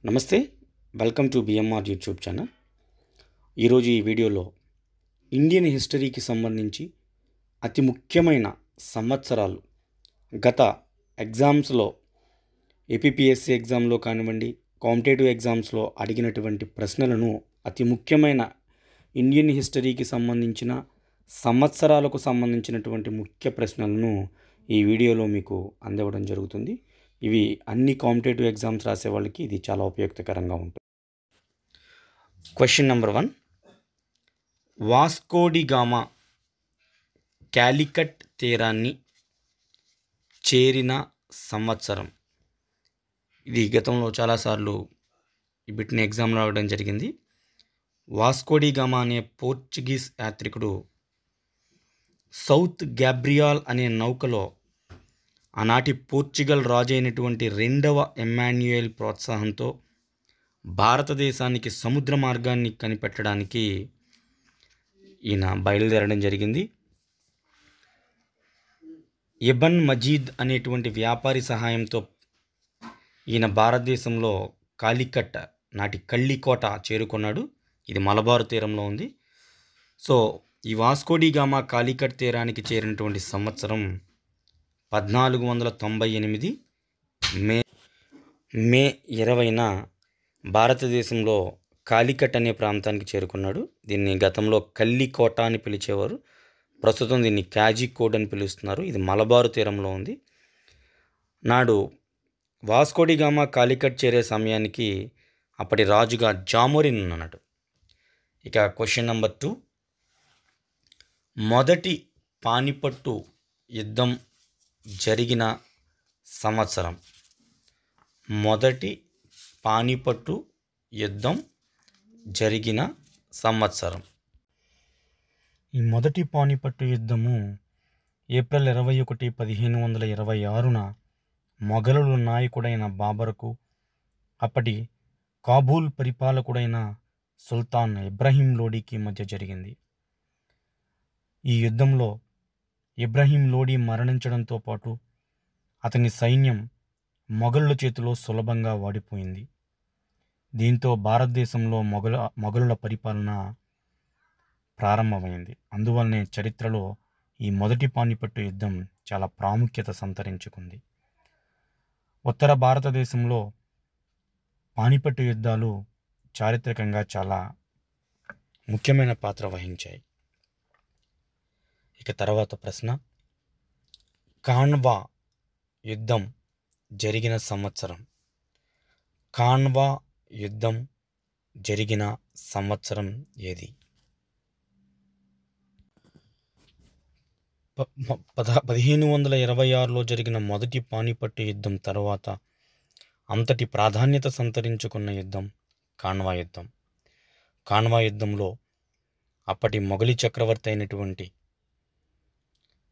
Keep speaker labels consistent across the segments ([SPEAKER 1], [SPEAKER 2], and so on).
[SPEAKER 1] నమస్తే, welcome to BMR YouTube channel. ఈరోజు ఈ వీడియోలో ఇండియన్ హిస్టరీకి సంబంధించి అతి ముఖ్యమైన సంవత్సరాలు గత ఎగ్జామ్స్లో ఏపీపీఎస్సీ ఎగ్జామ్లో కానివ్వండి, కాంపిటేటివ్ ఎగ్జామ్స్లో అడిగినటువంటి ప్రశ్నలను అతి ముఖ్యమైన ఇండియన్ హిస్టరీకి సంబంధించిన సంవత్సరాలకు సంబంధించినటువంటి ముఖ్య ప్రశ్నలను ఈ వీడియోలో మీకు అందివ్వడం జరుగుతుంది. ఇవి అన్ని కాంపిటేటివ్ ఎగ్జామ్స్ రాసే వాళ్ళకి ఇది చాలా ఉపయుక్తకరంగా ఉంటుంది. Question number 1, Vasco da Gama Calicut తీరాన్ని చేరిన సంవత్సరం. ఇది గతంలో చాలాసార్లు ఈ బిట్ని ఎగ్జామ్లో రావడం జరిగింది. వాస్కో డి గామా అనే పోర్చుగీస్ యాత్రికుడు సౌత్ గ్యాబ్రియాల్ అనే నౌకలో ఆనాటి పోర్చుగల్ రాజు అయినటువంటి 2వ ఎమ్మాన్యుయల్ ప్రోత్సాహంతో భారతదేశానికి సముద్ర మార్గాన్ని కనిపెట్టడానికి ఈయన బయలుదేరడం జరిగింది. ఇబన్ మజీద్ అనేటువంటి వ్యాపారి సహాయంతో ఈయన భారతదేశంలో కాలికట్, నాటి కళ్ళికోట చేరుకున్నాడు. ఇది మలబారు తీరంలో ఉంది. సో ఈ వాస్కో డి గామా కాలికట్ తీరానికి చేరినటువంటి సంవత్సరం 1498 మే 20న భారతదేశంలో కాలికట్ అనే ప్రాంతానికి చేరుకున్నాడు. దీన్ని గతంలో కల్లికోట అని పిలిచేవారు. ప్రస్తుతం దీన్ని కాజికోడ్ అని పిలుస్తున్నారు. ఇది మలబారు తీరంలో ఉంది. నాడు వాస్కో డి గామా కాలికట్ చేరే సమయానికి అప్పటి రాజుగా జామోరిన్ ఉన్నాడు. ఇక క్వశ్చన్ నెంబర్ 2, మొదటి పానిపట్టు యుద్ధం జరిగిన సంవత్సరం. మొదటి పానిపట్టు యుద్ధం జరిగిన సంవత్సరం. ఈ మొదటి పానిపట్టు యుద్ధము ఏప్రిల్ 21, 1526న మొఘలుల నాయకుడైన బాబర్కు అప్పటి కాబూల్ పరిపాలకుడైన సుల్తాన్ ఇబ్రహీం లోడీకి మధ్య జరిగింది. ఈ యుద్ధంలో ఇబ్రహీం లోడీ మరణించడంతో పాటు అతని సైన్యం మొఘలుల చేతిలో సులభంగా వాడిపోయింది. దీంతో భారతదేశంలో మొఘలుల పరిపాలన ప్రారంభమైంది. అందువల్లనే చరిత్రలో ఈ మొదటి పానిపట్టు యుద్ధం చాలా ప్రాముఖ్యత సంతరించుకుంది. ఉత్తర భారతదేశంలో పానిపట్టు యుద్ధాలు చారిత్రకంగా చాలా ముఖ్యమైన పాత్ర వహించాయి. ఇక తర్వాత ప్రశ్న, కాన్వా యుద్ధం జరిగిన సంవత్సరం. కాన్వా యుద్ధం జరిగిన సంవత్సరం ఏది? 1526లో జరిగిన మొదటి పానిపట్టు యుద్ధం తర్వాత అంతటి ప్రాధాన్యత సంతరించుకున్న యుద్ధం కాన్వా యుద్ధం. కాన్వా యుద్ధంలో అప్పటి మొఘలి చక్రవర్తి అయినటువంటి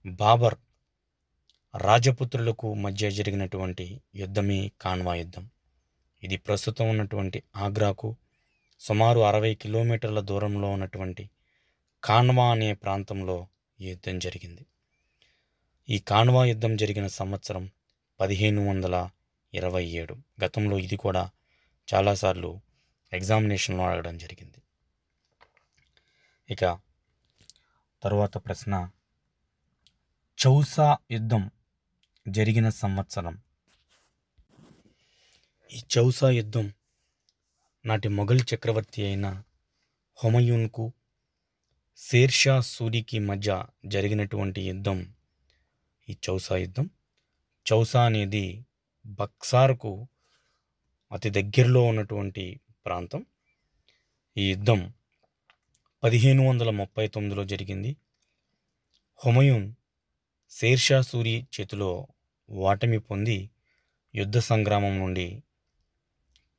[SPEAKER 1] బాబర్ రాజపుత్రులకు మధ్య జరిగినటువంటి యుద్ధమే కాన్వా యుద్ధం. ఇది ప్రస్తుతం ఉన్నటువంటి ఆగ్రాకు సుమారు 60 కిలోమీటర్ల దూరంలో ఉన్నటువంటి కాన్వా అనే ప్రాంతంలో యుద్ధం జరిగింది. ఈ కాన్వా యుద్ధం జరిగిన సంవత్సరం 1527. గతంలో ఇది కూడా చాలాసార్లు ఎగ్జామినేషన్లో అడగడం జరిగింది. ఇక తరువాత ప్రశ్న, చౌసా యుద్ధం జరిగిన సంవత్సరం. ఈ చౌసా యుద్ధం నాటి మొఘల్ చక్రవర్తి అయిన హుమయూన్కు షేర్షా సూరికి మధ్య జరిగినటువంటి యుద్ధం ఈ చౌసా యుద్ధం. చౌసా అనేది బక్సార్కు అతి దగ్గరలో ఉన్నటువంటి ప్రాంతం. ఈ యుద్ధం 1539లో జరిగింది. హుమయూన్ షేర్షా సూరి చేతిలో ఓటమి పొంది యుద్ధ సంగ్రామం నుండి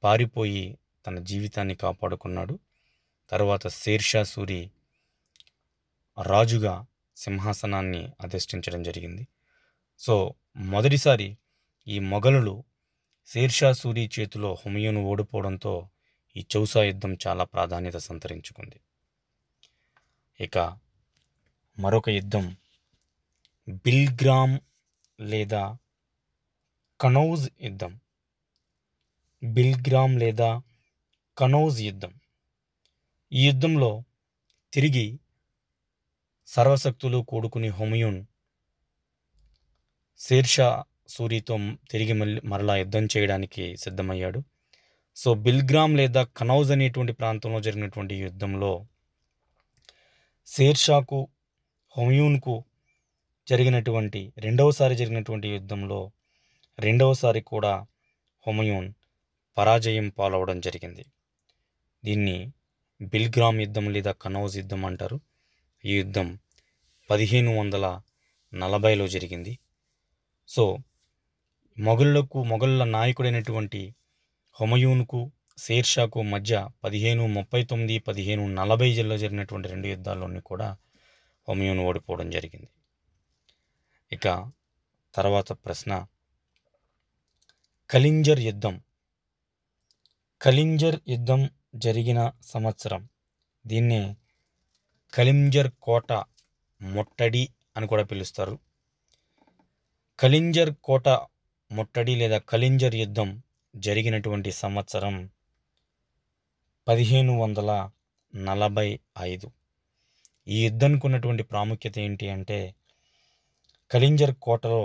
[SPEAKER 1] పారిపోయి తన జీవితాన్ని కాపాడుకున్నాడు. తర్వాత షేర్షా సూరి రాజుగా సింహాసనాన్ని అధిష్ఠించడం జరిగింది. సో మొదటిసారి ఈ మొఘలులు షేర్షా సూరి చేతిలో హుమయూన్ ఓడిపోవడంతో ఈ చౌసా యుద్ధం చాలా ప్రాధాన్యత సంతరించుకుంది. ఇక మరొక యుద్ధం బిల్గ్రామ్ లేదా కనౌజ్ యుద్ధం. బిల్గ్రామ్ లేదా కనౌజ్ యుద్ధం. ఈ యుద్ధంలో తిరిగి సర్వశక్తులు కూడుకుని హుమయూన్ షేర్షా సూరితో తిరిగి మరలా యుద్ధం చేయడానికి సిద్ధమయ్యాడు. సో బిల్గ్రామ్ లేదా కనౌజ్ అనేటువంటి ప్రాంతంలో జరిగినటువంటి యుద్ధంలో షేర్షాకు హుమయూన్కు రెండవసారి జరిగినటువంటి యుద్ధంలో రెండవసారి కూడా హుమయూన్ పరాజయం పాలవడం జరిగింది. దీన్ని బిల్గ్రామ్ యుద్ధం లేదా కనౌజ్ యుద్ధం అంటారు. ఈ యుద్ధం 1540లో జరిగింది. సో మొఘళ్ళ నాయకుడైనటువంటి హుమయూన్కు షేర్షాకు మధ్య 1539, 1540లో జరిగినటువంటి రెండు యుద్ధాల్లోని కూడా హుమయూన్ ఓడిపోవడం జరిగింది. ఇక తర్వాత ప్రశ్న, కలింజర్ యుద్ధం. కలింజర్ యుద్ధం జరిగిన సంవత్సరం. దీన్నే కలింజర్ కోట ముట్టడి అని కూడా పిలుస్తారు. కలింజర్ కోట ముట్టడి లేదా కలింజర్ యుద్ధం జరిగినటువంటి సంవత్సరం 1545. ఈ యుద్ధానికి ఉన్నటువంటి ప్రాముఖ్యత ఏంటి అంటే, కలింజర్ కోటలో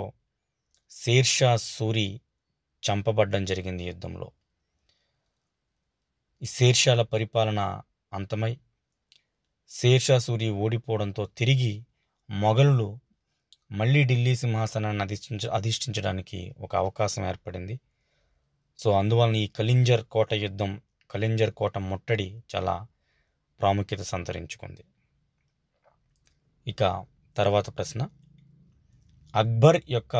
[SPEAKER 1] షేర్షా సూరి చంపబడ్డం జరిగింది. యుద్ధంలో ఈ షేర్షాల పరిపాలన అంతమై షేర్షా సూరి ఓడిపోవడంతో తిరిగి మొఘలులు మళ్ళీ ఢిల్లీ సింహాసనాన్ని అధిష్ఠించడానికి ఒక అవకాశం ఏర్పడింది. సో అందువలన ఈ కలింజర్ కోట యుద్ధం, కలింజర్ కోట ముట్టడి చాలా ప్రాముఖ్యత సంతరించుకుంది. ఇక తర్వాత ప్రశ్న, అక్బర్ యొక్క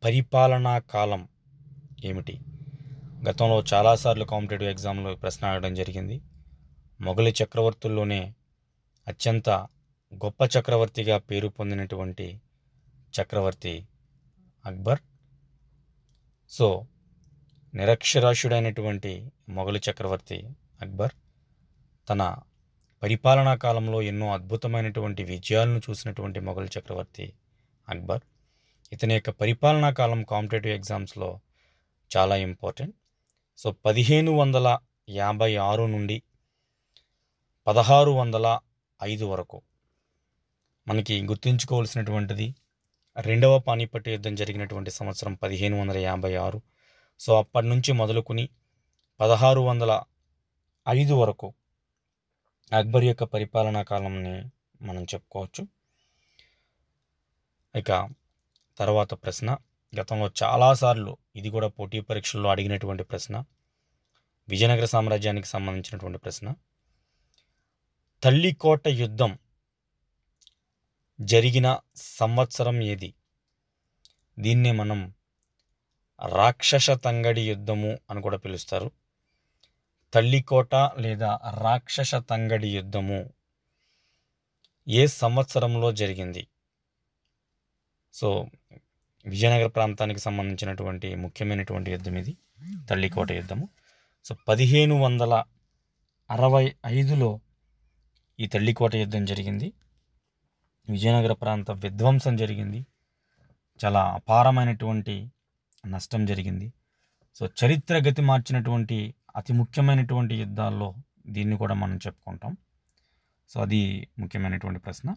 [SPEAKER 1] పరిపాలనా కాలం ఏమిటి? గతంలో చాలాసార్లు కాంపిటేటివ్ ఎగ్జామ్లో ప్రశ్న అడగడం జరిగింది. మొఘలి చక్రవర్తుల్లోనే అత్యంత గొప్ప చక్రవర్తిగా పేరు పొందినటువంటి చక్రవర్తి అక్బర్. సో నిరక్షరాస్యుడైనటువంటి మొఘలి చక్రవర్తి అక్బర్ తన పరిపాలనా కాలంలో ఎన్నో అద్భుతమైనటువంటి విజయాలను చూసినటువంటి మొఘలి చక్రవర్తి అక్బర్. ఇతని యొక్క పరిపాలనా కాలం కాంపిటేటివ్ ఎగ్జామ్స్లో చాలా ఇంపార్టెంట్. సో 1556 నుండి 1605 వరకు మనకి గుర్తుంచుకోవాల్సినటువంటిది రెండవ పానిపట్టు యుద్ధం జరిగినటువంటి సంవత్సరం 1556. సో అప్పటి నుంచి మొదలుకుని 1605 వరకు అక్బర్ యొక్క పరిపాలనా కాలంని మనం చెప్పుకోవచ్చు. ఇక తర్వాత ప్రశ్న, గతంలో చాలాసార్లు ఇది కూడా పోటీ పరీక్షల్లో అడిగినటువంటి ప్రశ్న, విజయనగర సామ్రాజ్యానికి సంబంధించినటువంటి ప్రశ్న. తల్లికోట యుద్ధం జరిగిన సంవత్సరం ఏది? దీన్నే మనం రాక్షస తంగడి యుద్ధము అని కూడా పిలుస్తారు. తల్లికోట లేదా రాక్షస తంగడి యుద్ధము ఏ సంవత్సరంలో జరిగింది? సో విజయనగర ప్రాంతానికి సంబంధించినటువంటి ముఖ్యమైనటువంటి యుద్ధం ఇది, తల్లికోట యుద్ధము. సో 1565లో ఈ తల్లికోట యుద్ధం జరిగింది. విజయనగర ప్రాంత విధ్వంసం జరిగింది. చాలా అపారమైనటువంటి నష్టం జరిగింది. సో చరిత్ర గతి మార్చినటువంటి అతి ముఖ్యమైనటువంటి యుద్ధాల్లో దీన్ని కూడా మనం చెప్పుకుంటాం. సో అది ముఖ్యమైనటువంటి ప్రశ్న.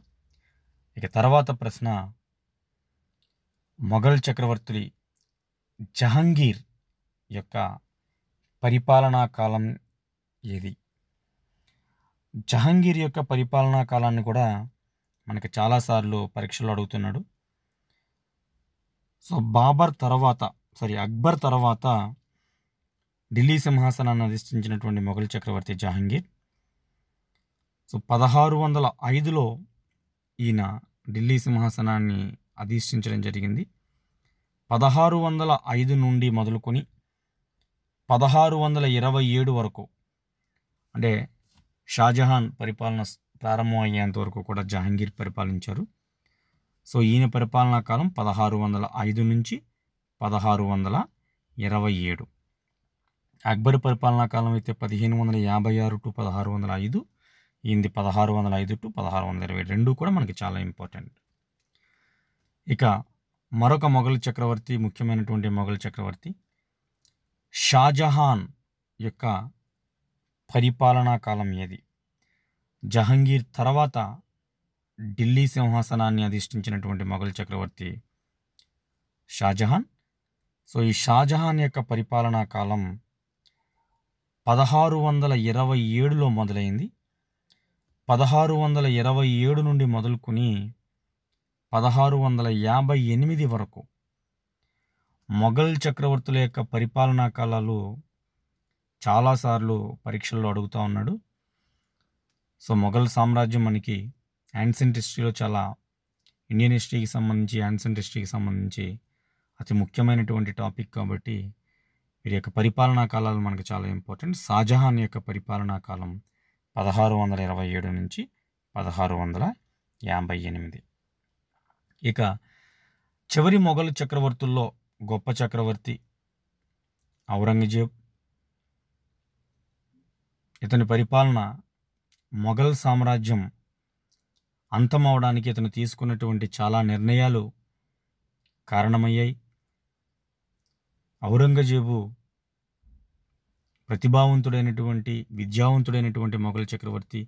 [SPEAKER 1] ఇక తర్వాత ప్రశ్న, మొఘల్ చక్రవర్తి జహాంగీర్ యొక్క పరిపాలనా కాలం ఏది? జహాంగీర్ యొక్క పరిపాలనా కాలాన్ని కూడా మనకి చాలాసార్లు పరీక్షలు అడుగుతున్నాడు. సో అక్బర్ తర్వాత ఢిల్లీ సింహాసనాన్ని అధిష్ఠించినటువంటి మొఘల్ చక్రవర్తి జహాంగీర్. సో 1605లో ఈయన ఢిల్లీ సింహాసనాన్ని అధిష్ఠించడం జరిగింది. 1605 నుండి మొదలుకొని 1627 వరకు, అంటే షాజహాన్ పరిపాలన ప్రారంభం అయ్యేంత వరకు కూడా జహాంగీర్ పరిపాలించారు. సో ఈయన పరిపాలనా కాలం 1605 నుంచి 1627. అక్బర్ పరిపాలనా కాలం అయితే 1556 టు 1605, ఈయనది 1605 టు 1620. రెండు కూడా మనకి చాలా ఇంపార్టెంట్. ఇక మరొక మొఘల్ చక్రవర్తి, ముఖ్యమైనటువంటి మొఘల్ చక్రవర్తి షాజహాన్ యొక్క పరిపాలనా కాలం ఏది? జహంగీర్ తర్వాత ఢిల్లీ సింహాసనాన్ని అధిష్ఠించినటువంటి మొఘల్ చక్రవర్తి షాజహాన్. సో ఈ షాజహాన్ యొక్క పరిపాలనా కాలం 1627లో మొదలైంది. 1627 నుండి మొదలుకొని 1658 వరకు మొఘల్ చక్రవర్తుల యొక్క పరిపాలనా కాలాలు చాలాసార్లు పరీక్షల్లో అడుగుతూ ఉన్నాడు. సో మొఘల్ సామ్రాజ్యం మనకి యాన్సెంట్ హిస్టరీలో చాలా ఇండియన్ హిస్టరీకి సంబంధించి యాన్సెంట్ హిస్టరీకి సంబంధించి అతి ముఖ్యమైనటువంటి టాపిక్ కాబట్టి వీరి యొక్క పరిపాలనా కాలాలు మనకు చాలా ఇంపార్టెంట్. షాజహాన్ యొక్క పరిపాలనా కాలం 1627 నుంచి 1658. ఇక చివరి మొఘల్ చక్రవర్తుల్లో గొప్ప చక్రవర్తి ఔరంగజేబ్. ఇతని పరిపాలన మొఘల్ సామ్రాజ్యం అంతమవడానికి ఇతను తీసుకున్నటువంటి చాలా నిర్ణయాలు కారణమయ్యాయి. ఔరంగజేబు ప్రతిభావంతుడైనటువంటి విద్యావంతుడైనటువంటి మొఘల్ చక్రవర్తి.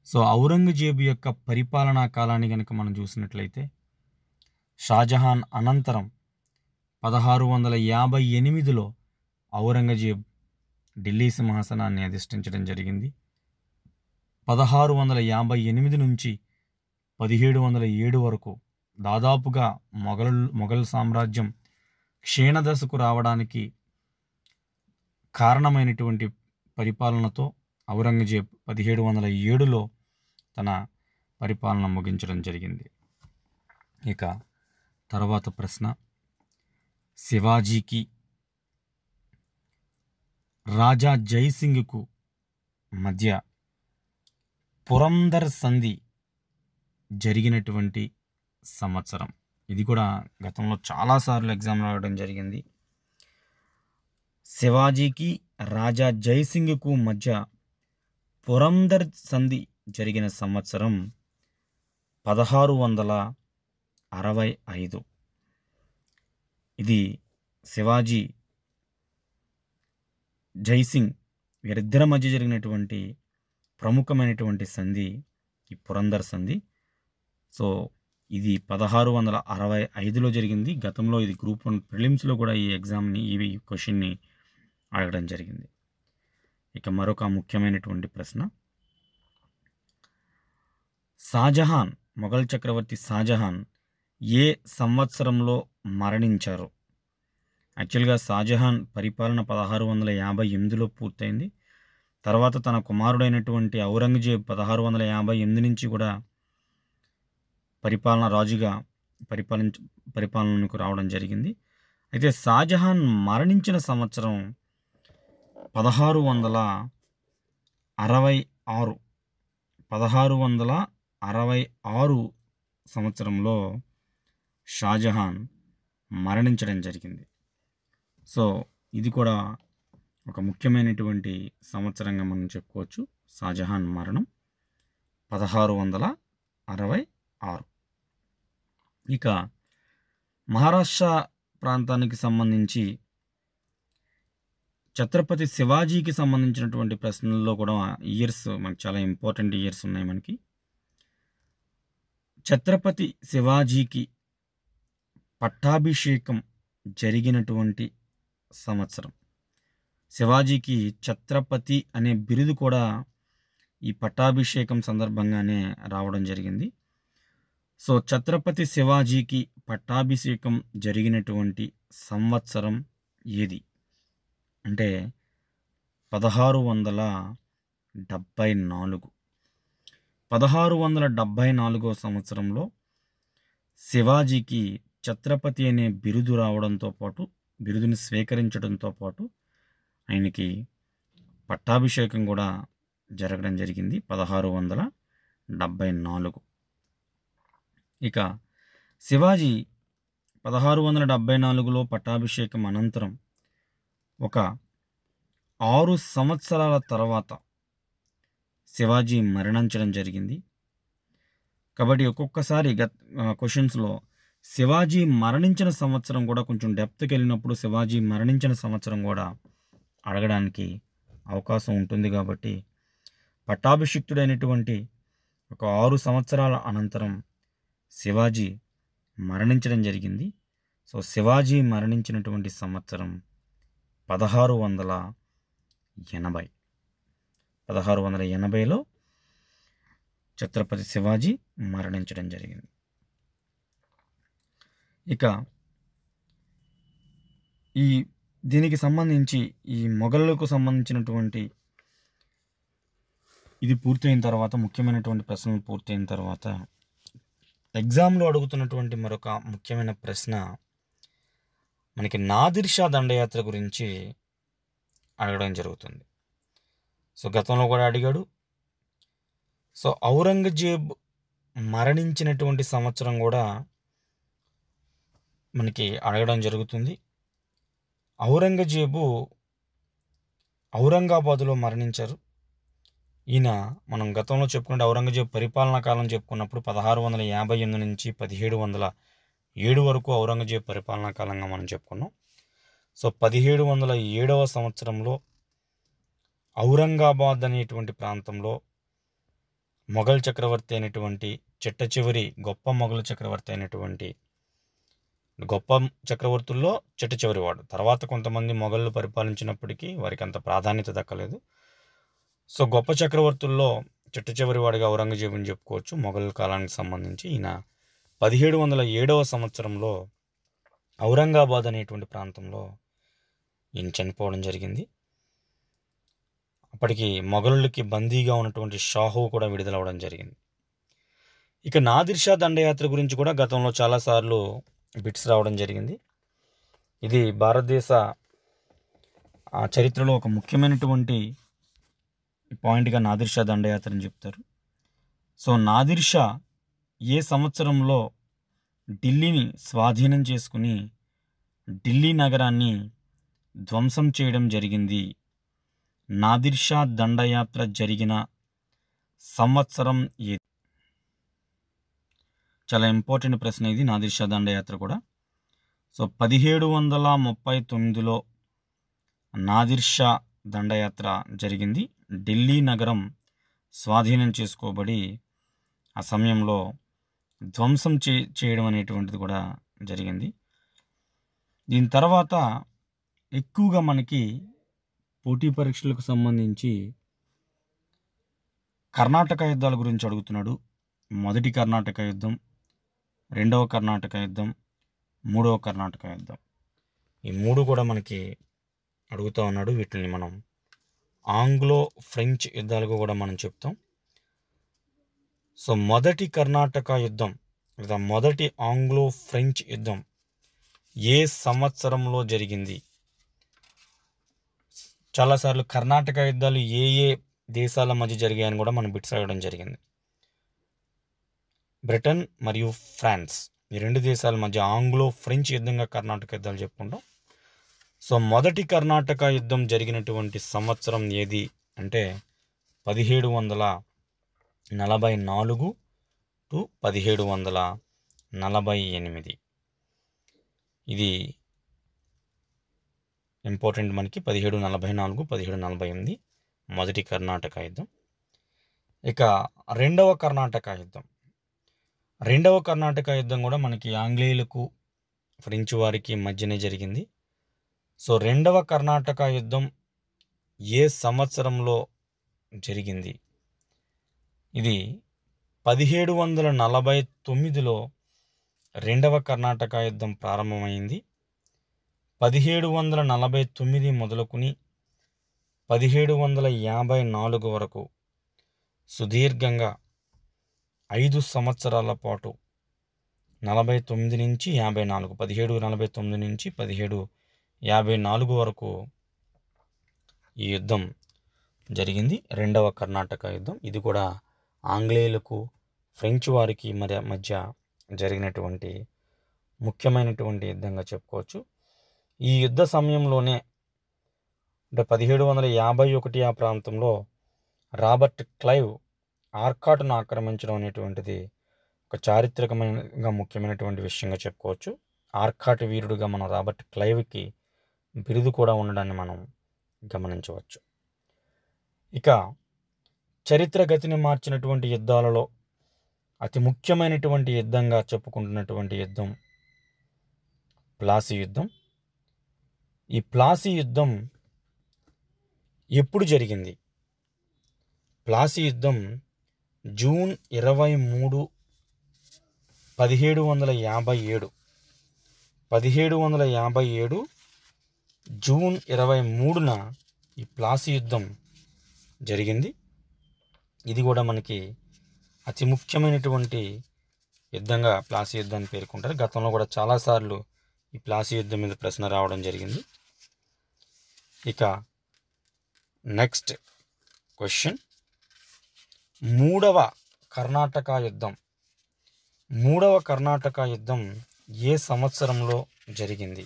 [SPEAKER 1] సో ఔరంగజేబు యొక్క పరిపాలనా కాలాన్ని కనుక మనం చూసినట్లయితే షాజహాన్ అనంతరం 1658లో ఔరంగజేబ్ ఢిల్లీ సింహాసనాన్ని అధిష్ఠించడం జరిగింది. 1658 నుంచి 1707 వరకు దాదాపుగా మొఘల్ సామ్రాజ్యం క్షీణదశకు రావడానికి కారణమైనటువంటి పరిపాలనతో ఔరంగజేబ్ 1707లో తన పరిపాలన ముగించడం జరిగింది. ఇక తర్వాత ప్రశ్న, శివాజీకి రాజా జైసింగ్కు మధ్య పురందర్ సంధి జరిగినటువంటి సంవత్సరం. ఇది కూడా గతంలో చాలాసార్లు ఎగ్జామ్లో రావడం జరిగింది. శివాజీకి రాజా జైసింగ్కు మధ్య పురందర్ సంధి జరిగిన సంవత్సరం 1665. ఇది శివాజీ జైసింగ్ వీరిద్దరి మధ్య జరిగినటువంటి ప్రముఖమైనటువంటి సంధి ఈ పురందర్ సంధి. సో ఇది 1665లో జరిగింది. గతంలో ఇది గ్రూప్ 1 ప్రిలిమ్స్లో కూడా ఈ ఎగ్జామ్ని ఈ క్వశ్చన్ని అడగడం జరిగింది. ఇక మరొక ముఖ్యమైనటువంటి ప్రశ్న, షాజహాన్ మొఘల్ చక్రవర్తి షాజహాన్ ఏ సంవత్సరంలో మరణించారు? యాక్చువల్గా షాజహాన్ పరిపాలన 1658లో పూర్తయింది. తర్వాత తన కుమారుడైనటువంటి ఔరంగజేబ్ 1658 నుంచి కూడా రాజుగా పరిపాలనకు రావడం జరిగింది. అయితే షాజహాన్ మరణించిన సంవత్సరం 1666. 1666 సంవత్సరంలో షాజహాన్ మరణించడం జరిగింది. సో ఇది కూడా ఒక ముఖ్యమైనటువంటి సంవత్సరంగా మనం చెప్పుకోవచ్చు. షాజహాన్ మరణం 1666. ఇక మహారాష్ట్ర ప్రాంతానికి సంబంధించి ఛత్రపతి శివాజీకి సంబంధించినటువంటి ప్రశ్నల్లో కూడా ఇయర్స్ మనకు చాలా ఇంపార్టెంట్ ఇయర్స్ ఉన్నాయి మనకి. ఛత్రపతి శివాజీకి పట్టాభిషేకం జరిగినటువంటి సంవత్సరం. శివాజీకి ఛత్రపతి అనే బిరుదు కూడా ఈ పట్టాభిషేకం సందర్భంగానే రావడం జరిగింది. సో ఛత్రపతి శివాజీకి పట్టాభిషేకం జరిగినటువంటి సంవత్సరం ఏది అంటే 1674. 1674 సంవత్సరంలో శివాజీకి ఛత్రపతి అనే బిరుదు రావడంతో పాటు, బిరుదుని స్వీకరించడంతో పాటు ఆయనకి పట్టాభిషేకం కూడా జరగడం జరిగింది 1674. ఇక శివాజీ 1674లో పట్టాభిషేకం అనంతరం ఒక 6 సంవత్సరాల తర్వాత శివాజీ మరణించడం జరిగింది. కాబట్టి ఒక్కొక్కసారి క్వశ్చన్స్లో శివాజీ మరణించిన సంవత్సరం కూడా కొంచెం డెప్త్కి వెళ్ళినప్పుడు శివాజీ మరణించిన సంవత్సరం కూడా అడగడానికి అవకాశం ఉంటుంది. కాబట్టి పట్టాభిషిక్తుడైనటువంటి ఒక 6 సంవత్సరాల అనంతరం శివాజీ మరణించడం జరిగింది. సో శివాజీ మరణించినటువంటి సంవత్సరం 1680. 1680లో ఛత్రపతి శివాజీ మరణించడం జరిగింది. ఇక దీనికి సంబంధించి ఈ మొఘలులకు సంబంధించినటువంటి ఇది పూర్తయిన తర్వాత, ముఖ్యమైనటువంటి ప్రశ్నలు పూర్తయిన తర్వాత ఎగ్జామ్లో అడుగుతున్నటువంటి మరొక ముఖ్యమైన ప్రశ్న మనకి నాదిర్ షా దండయాత్ర గురించి అడగడం జరుగుతుంది. సో గతంలో కూడా అడిగాడు. సో ఔరంగజేబ్ మరణించినటువంటి సంవత్సరం కూడా మనకి అడగడం జరుగుతుంది. ఔరంగజేబు ఔరంగాబాదులో మరణించారు. ఈయన మనం గతంలో చెప్పుకుంటే ఔరంగజేబు పరిపాలనా కాలం చెప్పుకున్నప్పుడు 1658 నుంచి 1707 వరకు ఔరంగజేబు పరిపాలనా కాలంగా మనం చెప్పుకున్నాం. సో 1707వ సంవత్సరంలో ఔరంగాబాద్ అనేటువంటి ప్రాంతంలో మొఘల్ చక్రవర్తి అయినటువంటి చిట్ట చివరి గొప్ప మొఘల్ చక్రవర్తి అయినటువంటి గొప్ప చక్రవర్తుల్లో చిట్ట చివరి వాడు. తర్వాత కొంతమంది మొఘళ్ళు పరిపాలించినప్పటికీ వారికి అంత ప్రాధాన్యత దక్కలేదు. సో గొప్ప చక్రవర్తుల్లో చిట్ట చివరి వాడిగా ఔరంగజేబుని చెప్పుకోవచ్చు మొఘల్ కాలానికి సంబంధించి. ఈయన 1707వ సంవత్సరంలో ఔరంగాబాద్ అనేటువంటి ప్రాంతంలో ఈయన చనిపోవడం జరిగింది. అప్పటికి మొఘలులకి బందీగా ఉన్నటువంటి షాహు కూడా విడుదలవ్వడం జరిగింది. ఇక నాదిర్ షా దండయాత్ర గురించి కూడా గతంలో చాలాసార్లు బిట్స్ రావడం జరిగింది. ఇది భారతదేశ చరిత్రలో ఒక ముఖ్యమైనటువంటి పాయింట్గా నాదిర్ షా దండయాత్ర అని చెప్తారు. సో నాదిర్ షా ఏ సంవత్సరంలో ఢిల్లీని స్వాధీనం చేసుకుని ఢిల్లీ నగరాన్ని ధ్వంసం చేయడం జరిగింది? నాదిర్ షా దండయాత్ర జరిగిన సంవత్సరం ఏది? చాలా ఇంపార్టెంట్ ప్రశ్న ఇది, నాదిర్ షా దండయాత్ర కూడా. సో 1739లో నాదిర్ షా దండయాత్ర జరిగింది. ఢిల్లీ నగరం స్వాధీనం చేసుకోబడి ఆ సమయంలో ధ్వంసం చేయడం అనేటువంటిది కూడా జరిగింది. దీని తర్వాత ఎక్కువగా మనకి పోటీ పరీక్షలకు సంబంధించి కర్ణాటక యుద్ధాల గురించి అడుగుతున్నాడు. మొదటి కర్ణాటక యుద్ధం, రెండవ కర్ణాటక యుద్ధం, మూడవ కర్ణాటక యుద్ధం, ఈ మూడు కూడా మనకి అడుగుతూ ఉన్నాడు. వీటిని మనం ఆంగ్లో ఫ్రెంచ్ యుద్ధాలకు కూడా మనం చెప్తాం. సో మొదటి కర్ణాటక యుద్ధం లేదా మొదటి ఆంగ్లో ఫ్రెంచ్ యుద్ధం ఏ సంవత్సరంలో జరిగింది? చాలాసార్లు కర్ణాటక యుద్ధాలు ఏ ఏ దేశాల మధ్య జరిగాయని కూడా మనం బిట్స్ అడగడం జరిగింది. బ్రిటన్ మరియు ఫ్రాన్స్, ఈ రెండు దేశాల మధ్య ఆంగ్లో ఫ్రెంచ్ యుద్ధంగా కర్ణాటక యుద్ధాలు చెప్పుకుంటాం. సో మొదటి కర్ణాటక యుద్ధం జరిగినటువంటి సంవత్సరం ఏది అంటే 1744 టు 1748. ఇది ఇంపార్టెంట్ మనకి. 1744, 1748 మొదటి కర్ణాటక యుద్ధం. ఇక రెండవ కర్ణాటక యుద్ధం. రెండవ కర్ణాటక యుద్ధం కూడా మనకి ఆంగ్లేయులకు ఫ్రెంచ్ వారికి మధ్యనే జరిగింది. సో రెండవ కర్ణాటక యుద్ధం ఏ సంవత్సరంలో జరిగింది? ఇది 1749లో రెండవ కర్ణాటక యుద్ధం ప్రారంభమైంది. 1749 మొదలుకుని 1754 వరకు సుదీర్ఘంగా 5 సంవత్సరాల పాటు 49 నుంచి 54, 1749 నుంచి 1754 వరకు ఈ యుద్ధం జరిగింది, రెండవ కర్ణాటక యుద్ధం. ఇది కూడా ఆంగ్లేయులకు ఫ్రెంచ్ వారికి మధ్య జరిగినటువంటి ముఖ్యమైనటువంటి యుద్ధంగా చెప్పుకోవచ్చు. ఈ యుద్ధ సమయంలోనే అంటే 1751 ఆ ప్రాంతంలో రాబర్ట్ క్లైవ్ ఆర్కాట్ను ఆక్రమించడం అనేటువంటిది ఒక చారిత్రకమైన ముఖ్యమైనటువంటి విషయంగా చెప్పుకోవచ్చు. ఆర్కాట్ వీరుడుగా మనం రాబర్ట్ క్లైవ్కి బిరుదు కూడా ఉండడాన్ని మనం గమనించవచ్చు. ఇక చరిత్ర గతిని మార్చినటువంటి యుద్ధాలలో అతి ముఖ్యమైనటువంటి యుద్ధంగా చెప్పుకుంటున్నటువంటి యుద్ధం ప్లాసీ యుద్ధం. ఈ ప్లాసీ యుద్ధం ఎప్పుడు జరిగింది? ప్లాసీ యుద్ధం జూన్ 23, 1757 1757 జూన్ 23న ఈ ప్లాసీ యుద్ధం జరిగింది. ఇది కూడా మనకి అతి ముఖ్యమైనటువంటి యుద్ధంగా ప్లాసీ యుద్ధాన్ని పేర్కొంటారు. గతంలో కూడా చాలాసార్లు ఈ ప్లాసీ యుద్ధం మీద ప్రశ్న రావడం జరిగింది. ఇక నెక్స్ట్ క్వశ్చన్, మూడవ కర్ణాటక యుద్ధం. మూడవ కర్ణాటక యుద్ధం ఏ సంవత్సరంలో జరిగింది?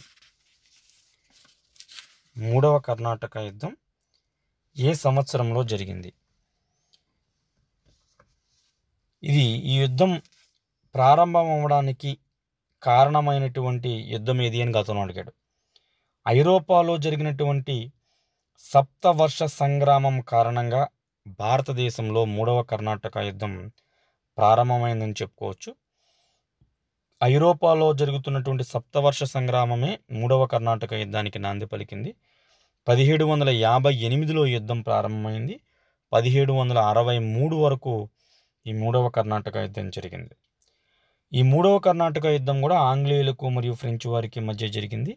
[SPEAKER 1] మూడవ కర్ణాటక యుద్ధం ఏ సంవత్సరంలో జరిగింది? ఈ యుద్ధం ప్రారంభం అవ్వడానికి కారణమైనటువంటి యుద్ధం ఏది అని గతంలో అడిగాడు. ఐరోపాలో జరిగినటువంటి సప్తవర్ష సంగ్రామం కారణంగా భారతదేశంలో మూడవ కర్ణాటక యుద్ధం ప్రారంభమైందని చెప్పుకోవచ్చు. ఐరోపాలో జరుగుతున్నటువంటి సప్తవర్ష సంగ్రామమే మూడవ కర్ణాటక యుద్ధానికి నాంది పలికింది. 1758లో యుద్ధం ప్రారంభమైంది. 1763 వరకు ఈ మూడవ కర్ణాటక యుద్ధం జరిగింది. ఈ మూడవ కర్ణాటక యుద్ధం కూడా ఆంగ్లేయులకు మరియు ఫ్రెంచ్ వారికి మధ్య జరిగింది.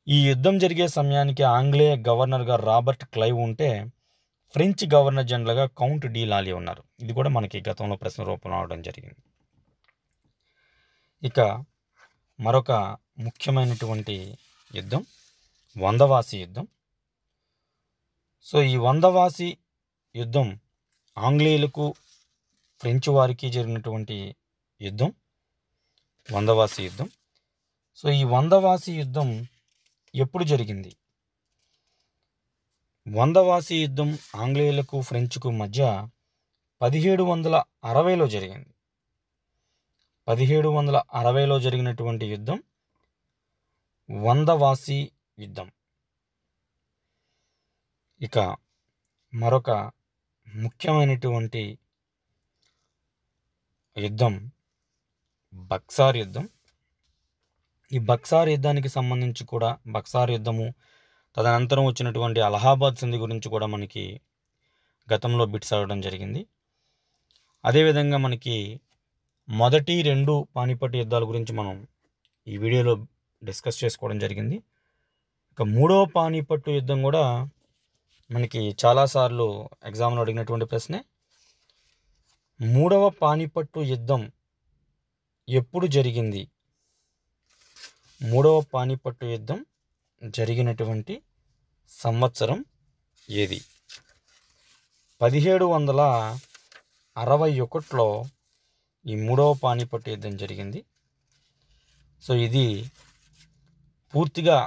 [SPEAKER 1] ఈ యుద్ధం జరిగే సమయానికి ఆంగ్లేయ గవర్నర్గా రాబర్ట్ క్లైవ్ ఉంటే, ఫ్రెంచ్ గవర్నర్ జనరల్గా కౌంట్ డి లాలీ ఉన్నారు. ఇది కూడా మనకి గతంలో ప్రశ్న రూపంలో అవడం జరిగింది. ఇక మరొక ముఖ్యమైనటువంటి యుద్ధం వందవాసి యుద్ధం. సో ఈ వందవాసి యుద్ధం ఆంగ్లేయులకు ఫ్రెంచ్ వారికి జరిగినటువంటి యుద్ధం వందవాసి యుద్ధం. సో ఈ వందవాసి యుద్ధం ఎప్పుడు జరిగింది? వందవాసి యుద్ధం ఆంగ్లేయులకు ఫ్రెంచ్కు మధ్య 1760లో జరిగింది. 1760లో జరిగినటువంటి యుద్ధం వందవాసి యుద్ధం. ఇక మరొక ముఖ్యమైనటువంటి యుద్ధం బక్సార్ యుద్ధం. ఈ బక్సార్ యుద్ధానికి సంబంధించి కూడా బక్సార్ యుద్ధము తదనంతరం వచ్చినటువంటి అలహాబాద్ సంధి గురించి కూడా మనకి గతంలో బిట్స్ అవ్వడం జరిగింది. అదేవిధంగా మనకి మొదటి 2 పానిపట్టు యుద్ధాల గురించి మనం ఈ వీడియోలో డిస్కస్ చేసుకోవడం జరిగింది. ఇక మూడవ పానిపట్టు యుద్ధం కూడా మనకి చాలాసార్లు ఎగ్జామ్లో అడిగినటువంటి ప్రశ్నే. మూడవ పానిపట్టు యుద్ధం ఎప్పుడు జరిగింది? మూడవ పానిపట్టు యుద్ధం జరిగినటువంటి సంవత్సరం ఏది? 1761లో ఈ మూడవ పానిపట్టు యుద్ధం జరిగింది. సో ఇది పూర్తిగా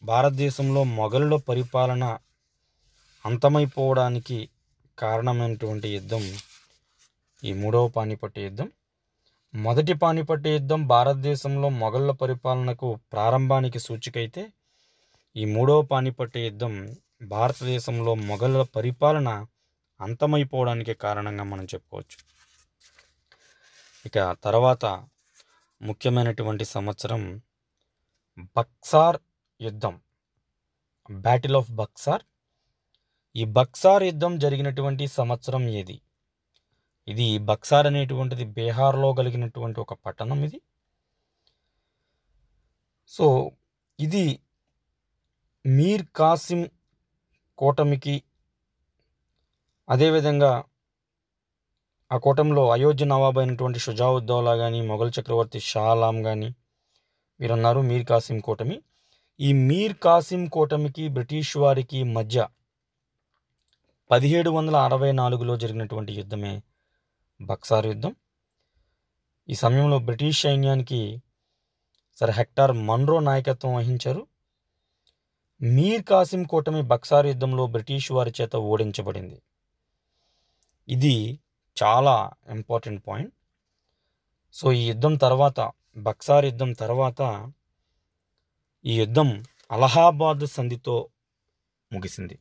[SPEAKER 1] భారతదేశంలో మొఘలుల పరిపాలన అంతమైపోవడానికి కారణమైనటువంటి యుద్ధం ఈ మూడవ పానిపట్టు యుద్ధం. మొదటి పానిపట్టు యుద్ధం భారతదేశంలో మొఘలుల పరిపాలనకు ప్రారంభానికి సూచిక అయితే, ఈ మూడవ పానిపట్టు యుద్ధం భారతదేశంలో మొఘలుల పరిపాలన అంతమైపోవడానికి కారణంగా మనం చెప్పుకోవచ్చు. ఇక తర్వాత ముఖ్యమైనటువంటి సంవత్సరం బక్సార్ యుద్ధం, బ్యాటిల్ ఆఫ్ బక్సార్. ఈ బక్సార్ యుద్ధం జరిగినటువంటి సంవత్సరం ఏది? ఇది బక్సార్ అనేటువంటిది బీహార్లో కలిగినటువంటి ఒక పట్టణం ఇది. సో ఇది మీర్ కాసిం కూటమికి, అదేవిధంగా ఆ కూటమిలో అయోధ్య నవాబ్ అయినటువంటి షుజావుద్దౌలా కానీ, మొఘల్ చక్రవర్తి షా ఆలం కానీ వీరున్నారు. మీర్ కాసిం కూటమి. ఈ మీర్ కాసిం కూటమికి బ్రిటిష్ వారికి మధ్య 1764లో జరిగినటువంటి యుద్ధమే బక్సార్ యుద్ధం. ఈ సమయంలో బ్రిటిష్ సైన్యానికి సర్ హెక్టర్ మన్రో నాయకత్వం వహించారు. మీర్ కాసిం కూటమి బక్సార్ యుద్ధంలో బ్రిటిష్ వారి చేత ఓడించబడింది. ఇది చాలా ఇంపార్టెంట్ పాయింట్. సో ఈ యుద్ధం తర్వాత, బక్సార్ యుద్ధం తర్వాత, ఈ యుద్ధం అలహాబాద్ సంధితో ముగిసింది.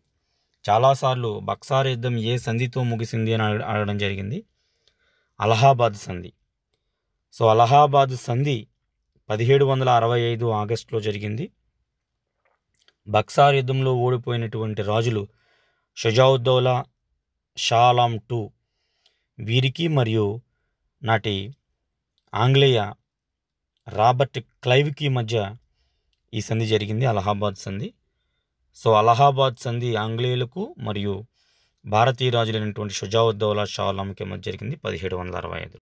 [SPEAKER 1] చాలాసార్లు బక్సార్ యుద్ధం ఏ సంధితో ముగిసింది అని అడగడం జరిగింది. అలహాబాద్ సంధి. సో అలహాబాద్ సంధి 1765 ఆగస్టులో జరిగింది. బక్సార్ యుద్ధంలో ఓడిపోయినటువంటి రాజులు షుజావుద్దౌలా, షా ఆలం II వీరికి మరియు నాటి ఆంగ్లేయ రాబర్ట్ క్లైవ్కి మధ్య ఈ సంధి జరిగింది, అలహాబాద్ సంధి. సో అలహాబాద్ సంధి ఆంగ్లేయులకు మరియు భారతీయ రాజులైనటువంటి షుజావుద్దౌలా, షా ఆలంకి మధ్య జరిగింది 1765.